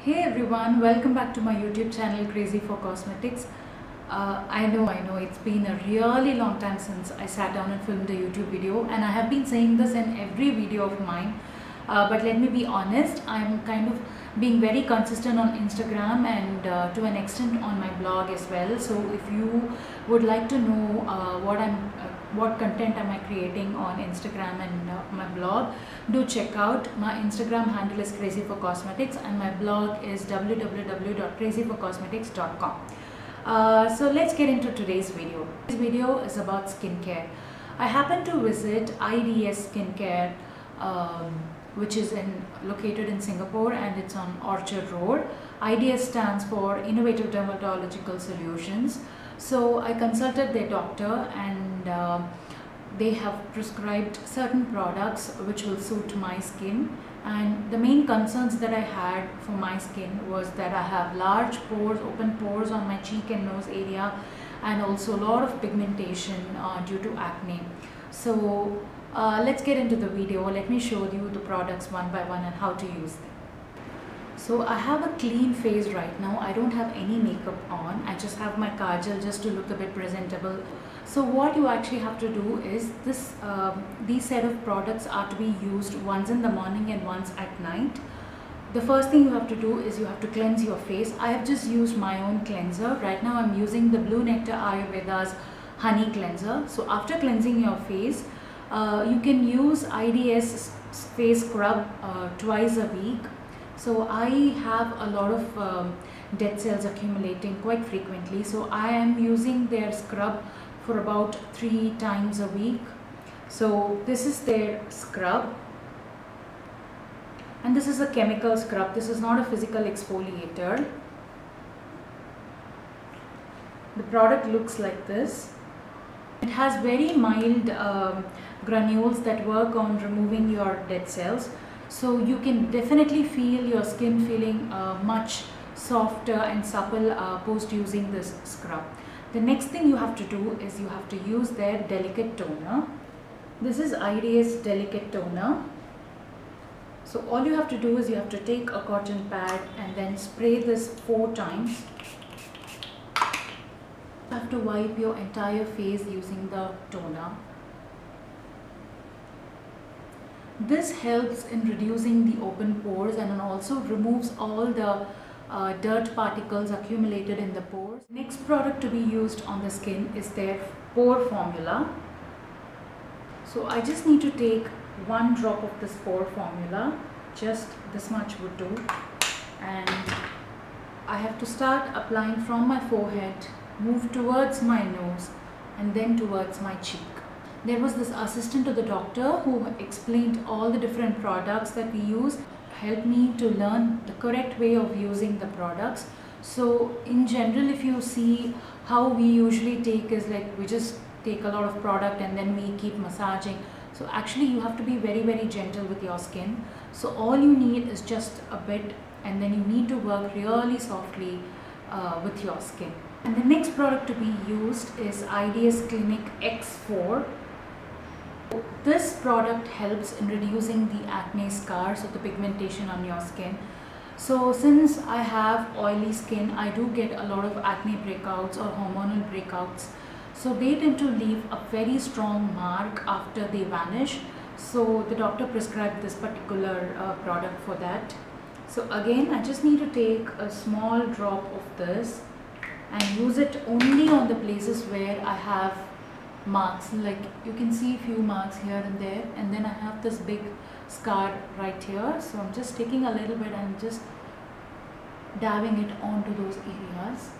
Hey everyone, welcome back to my YouTube channel Crazy for Cosmetics. I know it's been a really long time since I sat down and filmed a YouTube video, and I have been saying this in every video of mine. But let me be honest, I'm kind of being very consistent on Instagram and to an extent on my blog as well. So if you would like to know what content am I creating on Instagram and my blog, do check out. My Instagram handle is Crazy for Cosmetics and my blog is www.crazyforcosmetics.com. So let's get into today's video. This video is about skincare. I happened to visit IDS Skincare, which is located in Singapore, and it's on Orchard Road. IDS stands for Innovative Dermatological Solutions. So I consulted their doctor, and they have prescribed certain products which will suit my skin. And the main concerns that I had for my skin was that I have large pores, open pores on my cheek and nose area, and also a lot of pigmentation due to acne. So let's get into the video. Let me show you the products one by one and how to use them. So I have a clean face right now. I don't have any makeup on. I just have my kajal just to look a bit presentable. So what you actually have to do is these set of products are to be used once in the morning and once at night. The first thing you have to do is you have to cleanse your face. I have just used my own cleanser. Right now I'm using the Blue Nectar Ayurveda's honey cleanser. So after cleansing your face, you can use IDS face scrub twice a week. So I have a lot of dead cells accumulating quite frequently, so I am using their scrub for about 3 times a week. So this is their scrub, and this is a chemical scrub. This is not a physical exfoliator. The product looks like this. It has very mild granules that work on removing your dead cells. So you can definitely feel your skin feeling much softer and supple post using this scrub. The next thing you have to do is you have to use their delicate toner. This is IDS delicate toner. So all you have to do is you have to take a cotton pad and then spray this 4 times. You have to wipe your entire face using the toner. This helps in reducing the open pores and also removes all the dirt particles accumulated in the pores. Next product to be used on the skin is their pore formula. So I just need to take 1 drop of this pore formula, just this much would do, and I have to start applying from my forehead, move towards my nose, and then towards my cheek. There was this assistant to the doctor who explained all the different products that we use, helped me to learn the correct way of using the products. So in general, if you see how we usually take is like we just take a lot of product and then we keep massaging. So actually you have to be very, very gentle with your skin. So all you need is just a bit, and then you need to work really softly with your skin. And the next product to be used is IDS Clinic X4. This product helps in reducing the acne scars or the pigmentation on your skin. So since I have oily skin, I do get a lot of acne breakouts or hormonal breakouts. So they tend to leave a very strong mark after they vanish. So the doctor prescribed this particular product for that. So again, I just need to take a small drop of this and use it only on the places where I have marks. Like you can see a few marks here and there, and then I have this big scar right here. So I'm just taking a little bit and just dabbing it onto those areas.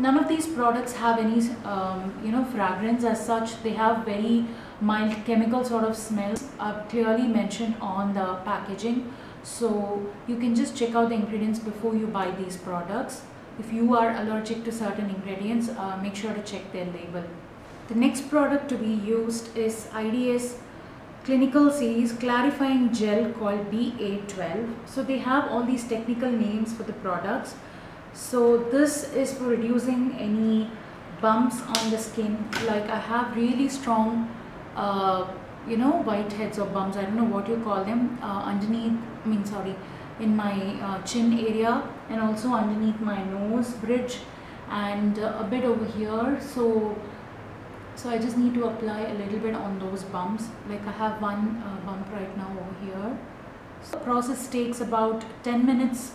None of these products have any fragrance as such. They have very mild chemical sort of smells clearly mentioned on the packaging. So you can just check out the ingredients before you buy these products. If you are allergic to certain ingredients, make sure to check their label. The next product to be used is IDS Clinical Series Clarifying Gel called BA12. So they have all these technical names for the products. So this is for reducing any bumps on the skin. Like I have really strong whiteheads or bumps, I don't know what you call them, in my chin area, and also underneath my nose bridge, and a bit over here. So I just need to apply a little bit on those bumps. Like I have one bump right now over here. So the process takes about 10 minutes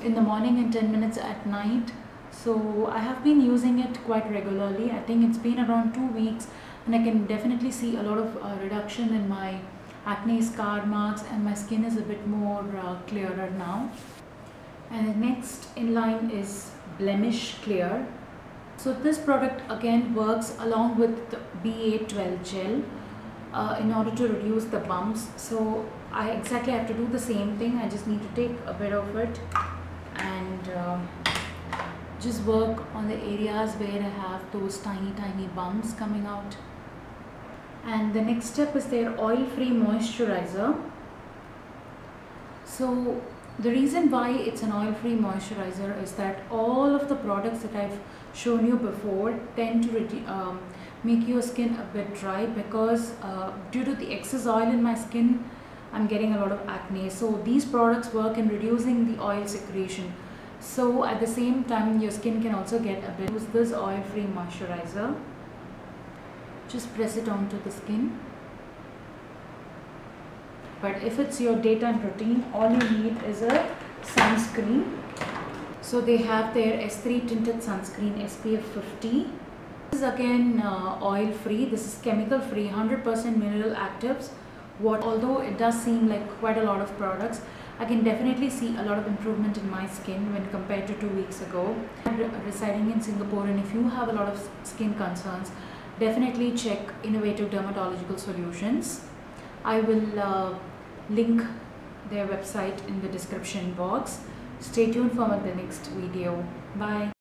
in the morning and 10 minutes at night. So I have been using it quite regularly. I think it's been around 2 weeks, and I can definitely see a lot of reduction in my acne scar marks, and my skin is a bit more clearer now. And the next in line is Blemish Clear. So this product again works along with the B812 gel in order to reduce the bumps. So I exactly have to do the same thing. I just need to take a bit of it and just work on the areas where I have those tiny bumps coming out. And the next step is their oil-free moisturizer. So the reason why it's an oil-free moisturizer is that all of the products that I've shown you before tend to make your skin a bit dry, because due to the excess oil in my skin, I'm getting a lot of acne. So these products work in reducing the oil secretion. So at the same time, your skin can also get a bit. Use this oil-free moisturizer. Just press it onto the skin. But if it's your daytime routine, all you need is a sunscreen. So they have their S3 tinted sunscreen SPF 50. This is again oil free. This is chemical free, 100% mineral actives. Although it does seem like quite a lot of products, I can definitely see a lot of improvement in my skin when compared to 2 weeks ago. I'm residing in Singapore, and if you have a lot of skin concerns, definitely check Innovative Dermatological Solutions. I will link their website in the description box. Stay tuned for the next video. Bye.